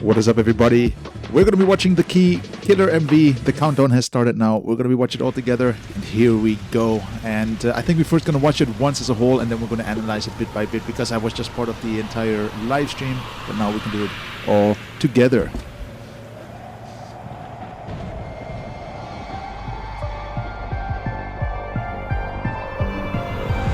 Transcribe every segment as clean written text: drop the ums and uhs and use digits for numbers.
What is up, everybody? We're going to be watching the Killer MV. The countdown has started now. We're going to be watching it all together, and here we go. And I think we're first going to watch it once as a whole, and then we're going to analyze it bit by bit, because I was just part of the entire live stream, but now we can do it all together.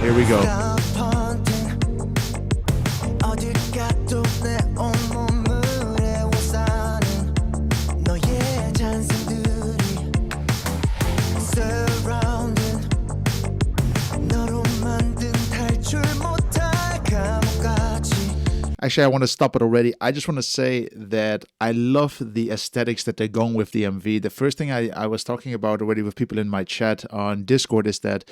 Here we go. Actually, I want to stop it already. I just want to say that I love the aesthetics that they're going with the MV. The first thing I was talking about already with people in my chat on Discord is that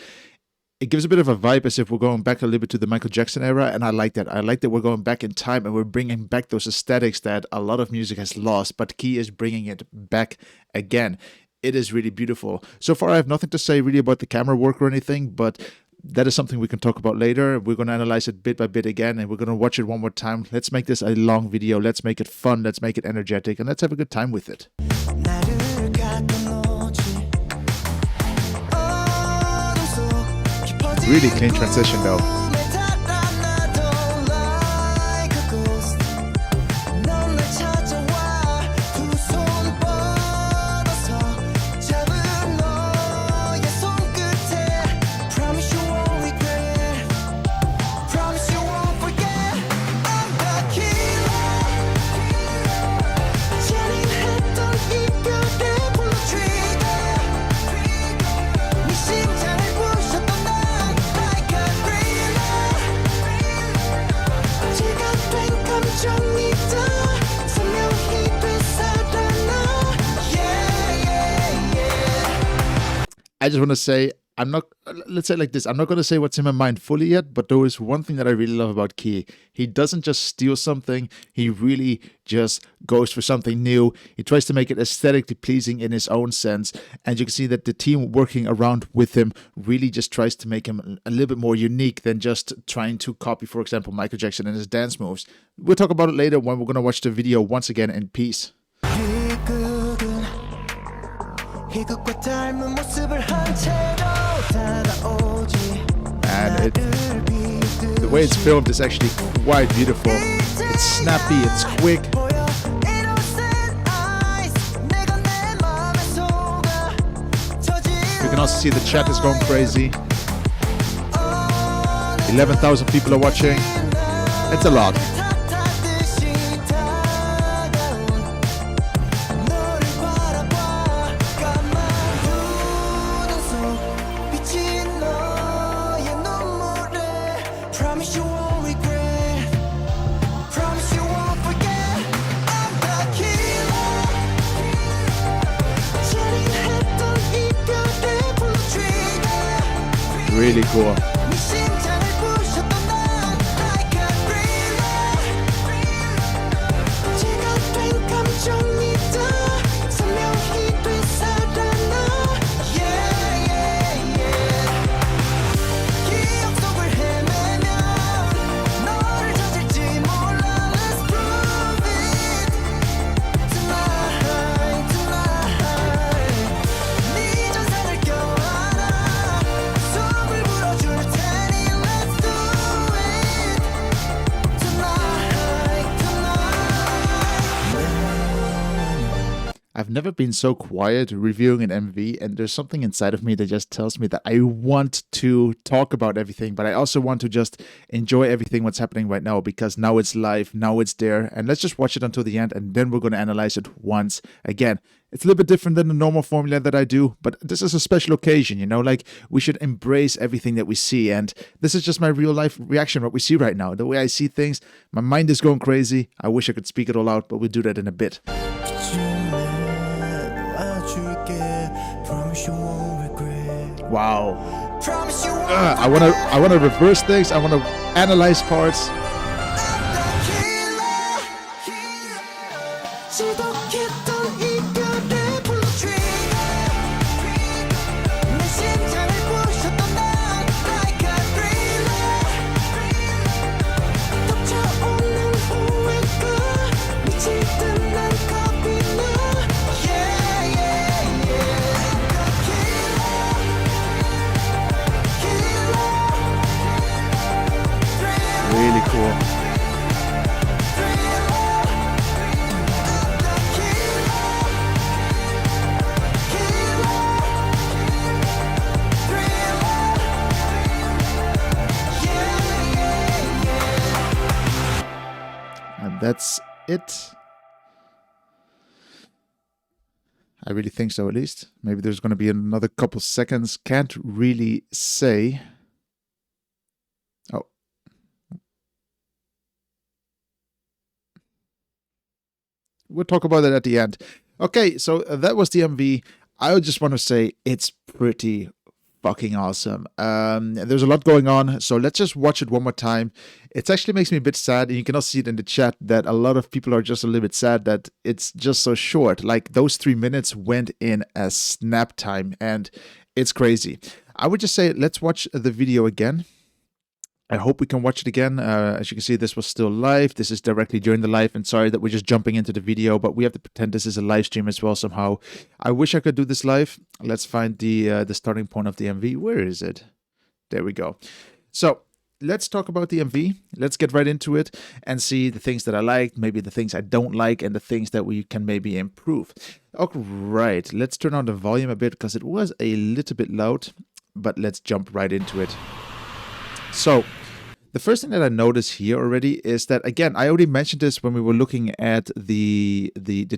it gives a bit of a vibe as if we're going back a little bit to the Michael Jackson era, and I like that. I like that we're going back in time and we're bringing back those aesthetics that a lot of music has lost, but Key is bringing it back again. It is really beautiful. So far, I have nothing to say really about the camera work or anything, but that is something we can talk about later. We're going to analyze it bit by bit again, and we're going to watch it one more time. Let's make this a long video. Let's make it fun. Let's make it energetic, and let's have a good time with it. Really clean transition though. I just want to say, let's say it like this, I'm not going to say what's in my mind fully yet, but there is one thing that I really love about Key. He doesn't just steal something, he really just goes for something new. He tries to make it aesthetically pleasing in his own sense, and you can see that the team working around with him really just tries to make him a little bit more unique than just trying to copy, for example, Michael Jackson and his dance moves. We'll talk about it later when we're going to watch the video once again in peace. And the way it's filmed is actually quite beautiful. It's snappy, it's quick. You can also see the chat is going crazy. 11,000 people are watching. It's a lot. Really cool. I've never been so quiet reviewing an MV, and there's something inside of me that just tells me that I want to talk about everything, but I also want to just enjoy everything what's happening right now, because now it's live, now it's there, and let's just watch it until the end, and then we're going to analyze it once again. It's a little bit different than the normal formula that I do, but this is a special occasion, you know, like we should embrace everything that we see, and this is just my real life reaction, what we see right now, the way I see things. My mind is going crazy. I wish I could speak it all out, but we'll do that in a bit. Wow. I wanna reverse things. I wanna analyze parts. that's it. I really think so, at least. Maybe there's going to be another couple seconds. Can't really say. Oh. We'll talk about that at the end. Okay, so that was the MV. I just want to say it's pretty fucking awesome. There's a lot going on, so let's just watch it one more time. It actually makes me a bit sad, and you can also see it in the chat that a lot of people are just a little bit sad that it's just so short. Like, those 3 minutes went in a snap time, and it's crazy. I would just say let's watch the video again. I hope we can watch it again. As you can see, this was still live. This is directly during the live, and sorry that we're just jumping into the video, but we have to pretend this is a live stream as well somehow. I wish I could do this live. Let's find the starting point of the MV. Where is it? There we go. So let's talk about the MV. Let's get right into it and see the things that I liked, maybe the things I don't like, and the things that we can maybe improve. All right, let's turn on the volume a bit because it was a little bit loud, but let's jump right into it. So the first thing that I noticed here already is that, again, I already mentioned this when we were looking at the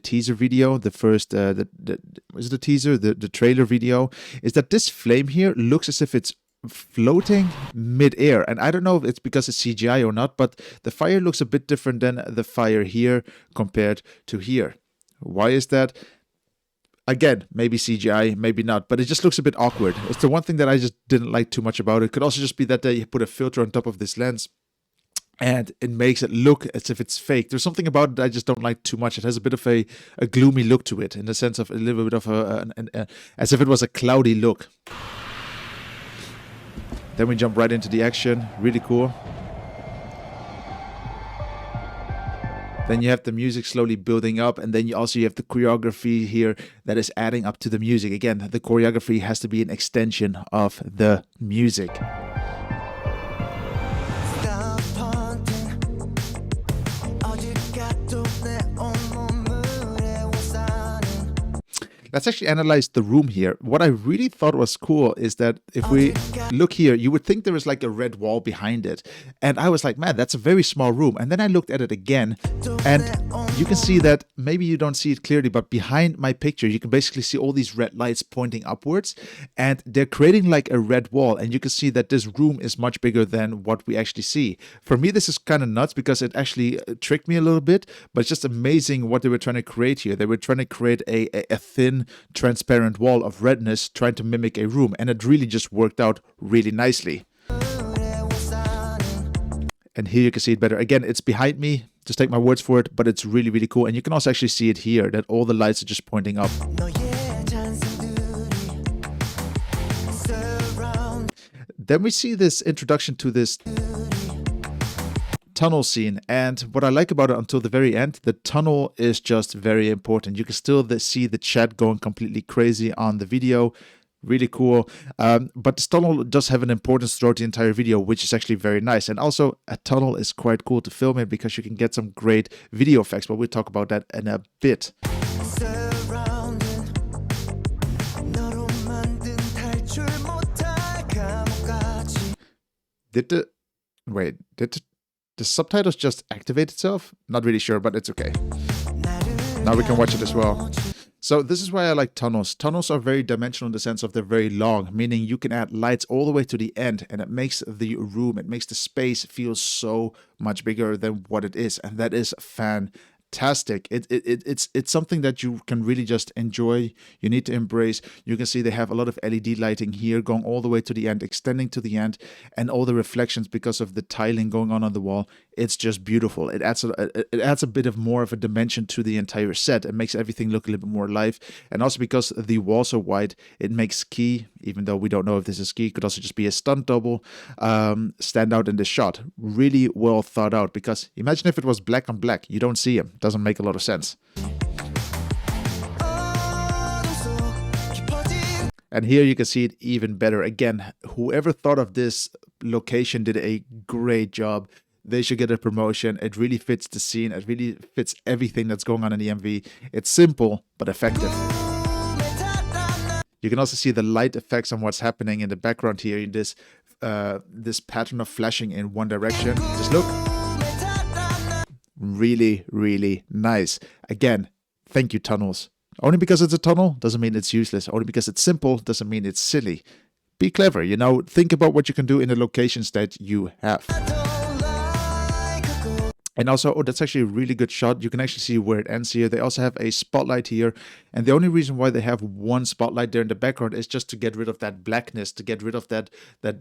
teaser video, the first, was it the teaser, the trailer video, is that this flame here looks as if it's floating mid-air. And I don't know if it's because it's CGI or not, but the fire looks a bit different than the fire here compared to here. Why is that? Again, maybe CGI, maybe not, but it just looks a bit awkward. It's the one thing that I just didn't like too much about it. It could also just be that they put a filter on top of this lens and it makes it look as if it's fake. There's something about it I just don't like too much. It has a bit of a gloomy look to it, in the sense of a little bit of as if it was a cloudy look. Then we jump right into the action. Really cool. Then you have the music slowly building up, and then you have the choreography here that is adding up to the music. Again, the choreography has to be an extension of the music. Let's actually analyze the room here. What I really thought was cool is that if we look here, you would think there was like a red wall behind it. And I was like, man, that's a very small room. And then I looked at it again, and you can see that, maybe you don't see it clearly, but behind my picture, you can basically see all these red lights pointing upwards, and they're creating like a red wall. And you can see that this room is much bigger than what we actually see. For me, this is kind of nuts because it actually tricked me a little bit, but it's just amazing what they were trying to create here. They were trying to create a thin, transparent wall of redness, trying to mimic a room, and it really just worked out really nicely. And here you can see it better. Again, it's behind me, just take my words for it, but it's really, really cool. And you can also actually see it here, that all the lights are just pointing up. Then we see this introduction to this tunnel scene, and what I like about it until the very end, the tunnel is just very important. You can still see the chat going completely crazy on the video. Really cool. But this tunnel does have an importance throughout the entire video, which is actually very nice. And also, a tunnel is quite cool to film in because you can get some great video effects, but we'll talk about that in a bit. Did the subtitles just activate itself? Not really sure, but it's okay. Now we can watch it as well. So this is why I like tunnels. Tunnels are very dimensional in the sense of they're very long, meaning you can add lights all the way to the end, and it makes the room, it makes the space feel so much bigger than what it is, and that is fantastic. It's something that you can really just enjoy. You need to embrace. You can see they have a lot of LED lighting here going all the way to the end, extending to the end, and all the reflections because of the tiling going on the wall. It's just beautiful. It adds a bit of more of a dimension to the entire set. It makes everything look a little bit more alive. And also because the walls are wide, it makes Ski, even though we don't know if this is Ski, could also just be a stunt double, stand out in the shot. Really well thought out, because imagine if it was black on black. You don't see him. Doesn't make a lot of sense. And here you can see it even better. Again, whoever thought of this location did a great job. They should get a promotion. It really fits the scene. It really fits everything that's going on in the MV. It's simple, but effective. You can also see the light effects on what's happening in the background here in this pattern of flashing in one direction. Just look. Really, really nice. Again, thank you, tunnels. Only because it's a tunnel doesn't mean it's useless. Only because it's simple doesn't mean it's silly. Be clever, think about what you can do in the locations that you have. And also, that's actually a really good shot. You can actually see where it ends here. They also have a spotlight here. And the only reason why they have one spotlight there in the background is just to get rid of that blackness, to get rid of that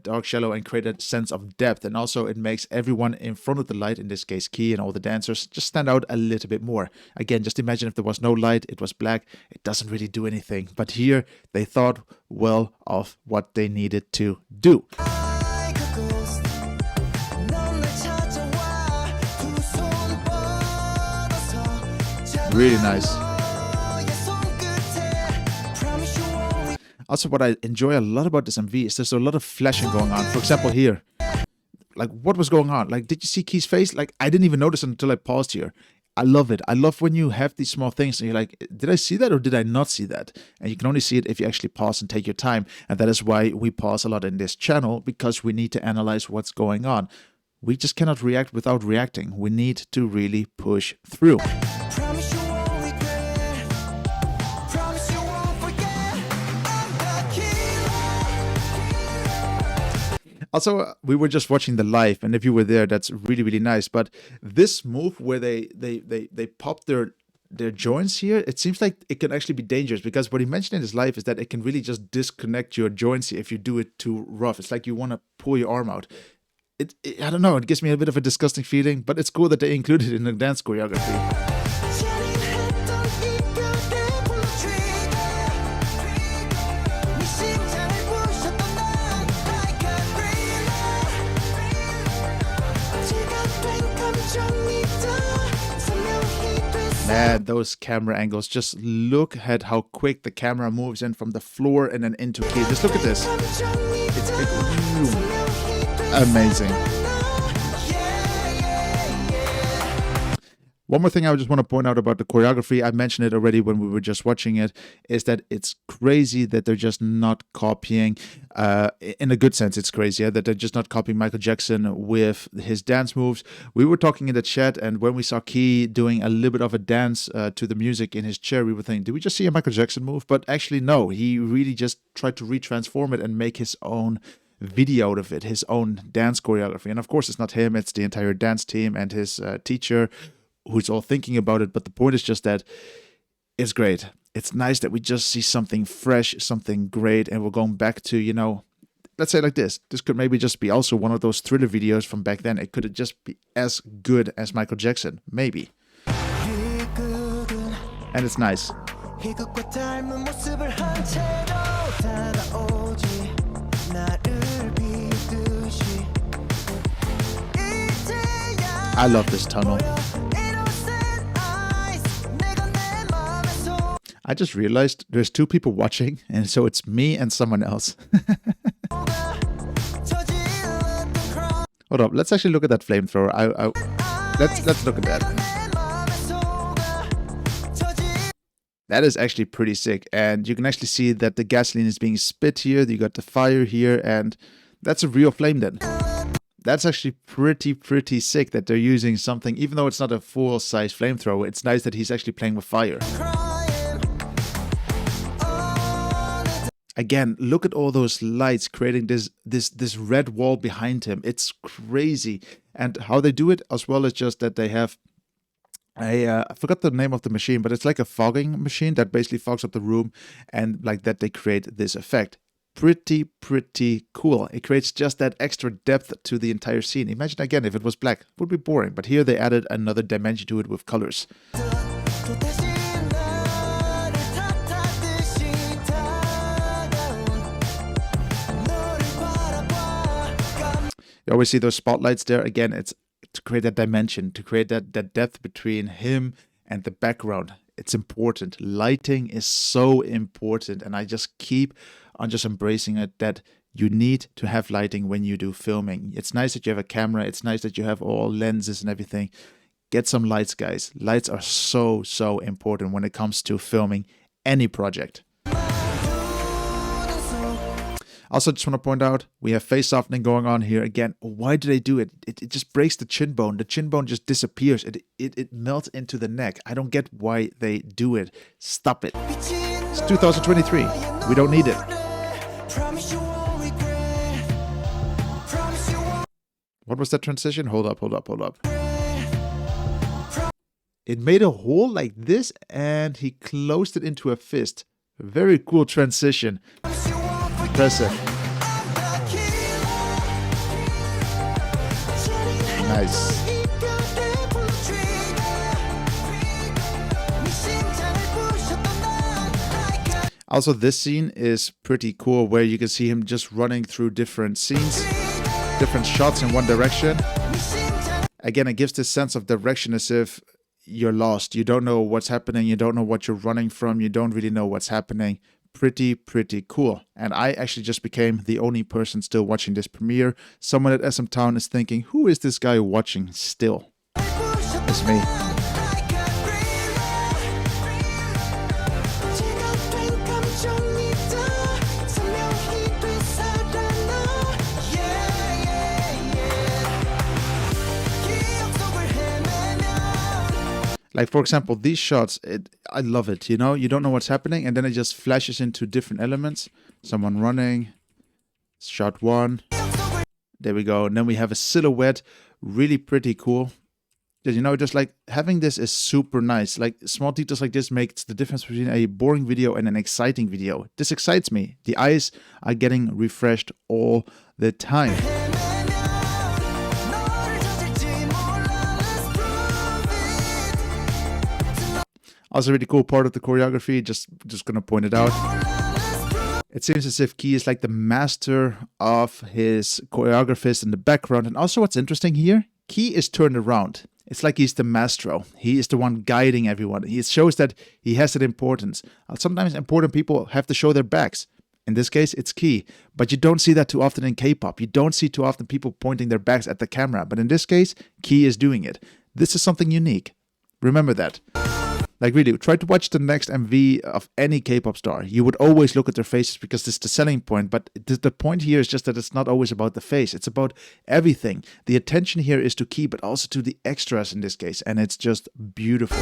dark shadow and create a sense of depth. And also it makes everyone in front of the light, in this case Key and all the dancers, just stand out a little bit more. Again, just imagine if there was no light, it was black, it doesn't really do anything. But here they thought well of what they needed to do. Really nice. Also, what I enjoy a lot about this MV is there's a lot of flashing going on. For example, here. Like, what was going on? Like, did you see Key's face? Like, I didn't even notice until I paused here. I love it. I love when you have these small things and you're like, did I see that or did I not see that? And you can only see it if you actually pause and take your time. And that is why we pause a lot in this channel, because we need to analyze what's going on. We just cannot react without reacting. We need to really push through. Also, we were just watching the live, and if you were there, that's really, really nice. But this move where they pop their joints here, it seems like it can actually be dangerous, because what he mentioned in his live is that it can really just disconnect your joints if you do it too rough. It's like you want to pull your arm out. I don't know, it gives me a bit of a disgusting feeling, but it's cool that they included it in the dance choreography. Man, those camera angles, just look at how quick the camera moves in from the floor and then into Key. Just look at this. It's amazing. One more thing I just want to point out about the choreography, I mentioned it already when we were just watching it, is that it's crazy that they're just not copying, in a good sense it's crazy, that they're just not copying Michael Jackson with his dance moves. We were talking in the chat, and when we saw Key doing a little bit of a dance to the music in his chair, we were thinking, did we just see a Michael Jackson move? But actually no, he really just tried to retransform it and make his own video out of it, his own dance choreography. And of course it's not him, it's the entire dance team and his teacher, who's all thinking about it. But the point is just that it's great. It's nice that we just see something fresh, something great, and we're going back to, let's say like this. This could maybe just be also one of those Thriller videos from back then. It could just be as good as Michael Jackson, maybe. And it's nice. I love this tunnel. I just realized there's two people watching, and so it's me and someone else. Hold up, let's actually look at that flamethrower. Let's look at that. That is actually pretty sick, and you can actually see that the gasoline is being spit here. You got the fire here, and that's a real flame then. That's actually pretty sick that they're using something, even though it's not a full-size flamethrower. It's nice that he's actually playing with fire. Again, look at all those lights creating this red wall behind him. It's crazy. And how they do it, as well as just that they have I forgot the name of the machine, but it's like a fogging machine that basically fogs up the room, and like that they create this effect. Pretty cool. It creates just that extra depth to the entire scene. Imagine again if it was black, it would be boring, but here they added another dimension to it with colors. You always see those spotlights there. Again, it's to create that dimension, to create that depth between him and the background. It's important. Lighting is so important, and I just keep on just embracing it, that you need to have lighting when you do filming. It's nice that you have a camera. It's nice that you have all lenses and everything. Get some lights, guys. Lights are so important when it comes to filming any project. Also, just want to point out, we have face softening going on here. Again, why do they do it? It just breaks the chin bone. The chin bone just disappears. It melts into the neck. I don't get why they do it. Stop it. It's 2023. We don't need it. What was that transition? Hold up. It made a hole like this, and he closed it into a fist. Very cool transition. Impressive. Nice. Also, this scene is pretty cool, where you can see him just running through different scenes, different shots in one direction. Again, it gives this sense of direction, as if you're lost. You don't know what's happening. You don't know what you're running from. You don't really know what's happening. Pretty cool. And I actually just became the only person still watching this premiere. Someone at SM Town is thinking, who is this guy watching still? It's me. Like, for example, these shots, I love it, you know? You don't know what's happening, and then it just flashes into different elements. Someone running, shot one. There we go. And then we have a silhouette, really pretty cool. You know, just like having this is super nice. Like, small details like this makes the difference between a boring video and an exciting video. This excites me. The eyes are getting refreshed all the time. Also, really cool part of the choreography, just gonna point it out. It seems as if Key is like the master of his choreographist in the background. And also what's interesting here, Key is turned around. It's like he's the maestro. He is the one guiding everyone. He shows that he has an importance. Sometimes important people have to show their backs. In this case, it's Key. But you don't see that too often in K-pop. You don't see too often people pointing their backs at the camera. But in this case, Key is doing it. This is something unique. Remember that. Like, really, try to watch the next MV of any K-pop star. You would always look at their faces because this is the selling point. But the point here is just that it's not always about the face. It's about everything. The attention here is to Key, but also to the extras in this case. And it's just beautiful.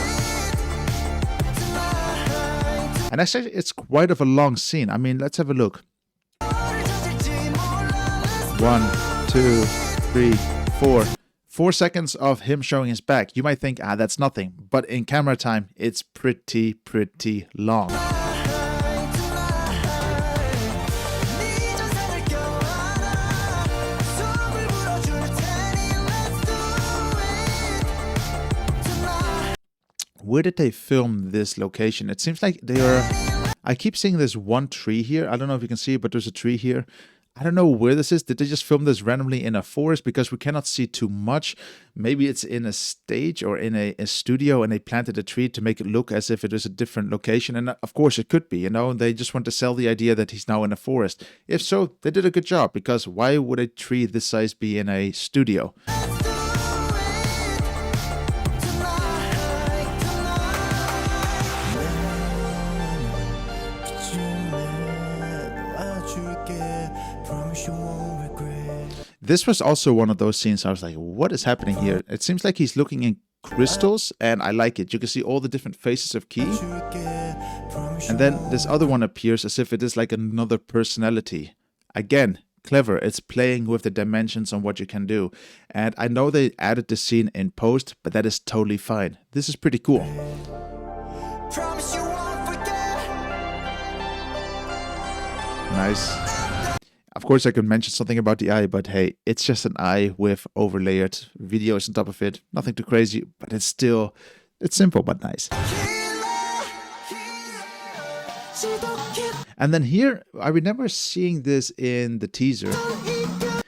And actually, it's quite of a long scene. I mean, let's have a look. 1, 2, 3, 4. 4 seconds of him showing his back. You might think, that's nothing. But in camera time, it's pretty long. Where did they film this location? It seems like they are... I keep seeing this one tree here. I don't know if you can see it, but there's a tree here. I don't know where this is. Did they just film this randomly in a forest? Because we cannot see too much. Maybe it's in a stage or in a studio, and they planted a tree to make it look as if it is a different location. And of course it could be, you know, they just want to sell the idea that he's now in a forest. If so, they did a good job, because why would a tree this size be in a studio? This was also one of those scenes I was like, what is happening here? It seems like he's looking in crystals, and I like it. You can see all the different faces of Key. And then this other one appears as if it is like another personality. Again, clever. It's playing with the dimensions on what you can do. And I know they added this scene in post, but that is totally fine. This is pretty cool. Nice. Of course, I could mention something about the eye, but hey, it's just an eye with overlaid videos on top of it. Nothing too crazy, but it's simple but nice. And then here, I remember seeing this in the teaser.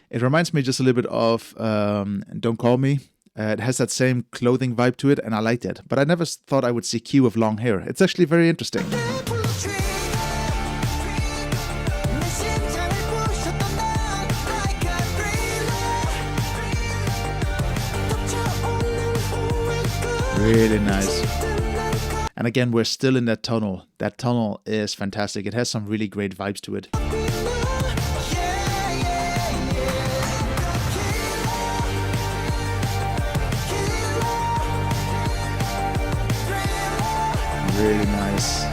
It reminds me just a little bit of Don't Call Me. It has that same clothing vibe to it, and I liked it. But I never thought I would see Q with long hair. It's actually very interesting. Really nice. And again, we're still in that tunnel. That tunnel is fantastic. It has some really great vibes to it. Really nice.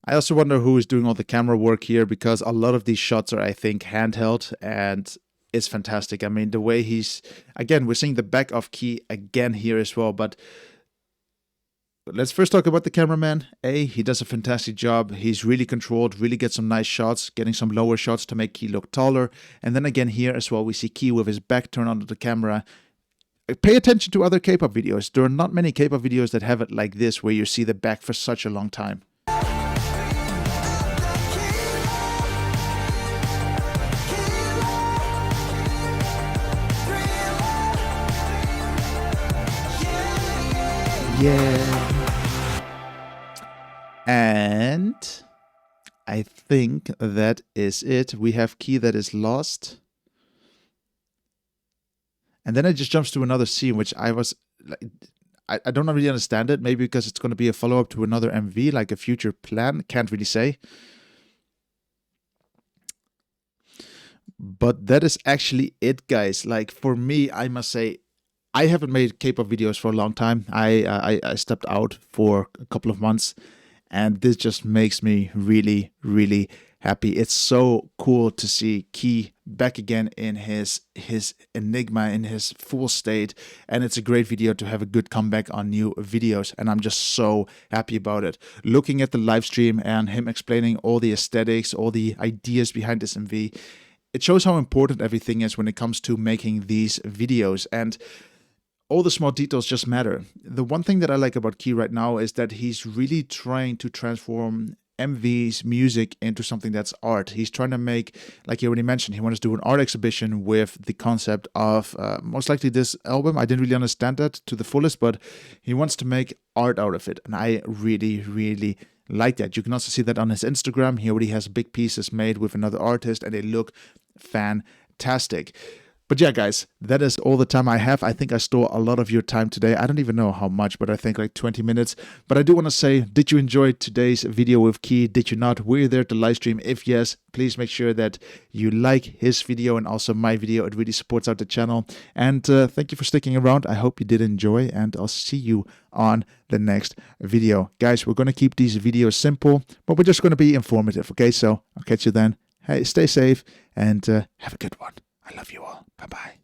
I also wonder who is doing all the camera work here, because a lot of these shots are, I think, handheld, and it's fantastic. I mean, the way he's, again, we're seeing the back of Key again here as well, but let's first talk about the cameraman. He does a fantastic job. He's really controlled, really gets some nice shots, getting some lower shots to make Key look taller. And then again here as well, we see Key with his back turned onto the camera. Pay attention to other K-pop videos. There are not many K-pop videos that have it like this, where you see the back for such a long time. Yeah. And I think that is it. We have Key that is lost. And then it just jumps to another scene, which I was like, I don't really understand it. Maybe because it's going to be a follow-up to another MV, like a future plan. Can't really say. But that is actually it, guys. Like, for me, I must say, I haven't made K-pop videos for a long time. I stepped out for a couple of months, and this just makes me really, really happy. It's so cool to see Key back again in his enigma, in his full state, and it's a great video to have a good comeback on new videos, and I'm just so happy about it. Looking at the live stream and him explaining all the aesthetics, all the ideas behind this MV, it shows how important everything is when it comes to making these videos, and all the small details just matter. The one thing that I like about Key right now is that he's really trying to transform MV's music into something that's art. He's trying to make, like you already mentioned, he wants to do an art exhibition with the concept of most likely this album. I didn't really understand that to the fullest, but he wants to make art out of it. And I really, really like that. You can also see that on his Instagram. He already has big pieces made with another artist, and they look fantastic. But yeah, guys, that is all the time I have. I think I stole a lot of your time today. I don't even know how much, but I think like 20 minutes. But I do want to say, did you enjoy today's video with Key? Did you not? Were you there to live stream? If yes, please make sure that you like his video and also my video. It really supports out the channel. And thank you for sticking around. I hope you did enjoy, and I'll see you on the next video. Guys, we're going to keep these videos simple, but we're just going to be informative, okay? So I'll catch you then. Hey, stay safe and have a good one. I love you all. Bye-bye.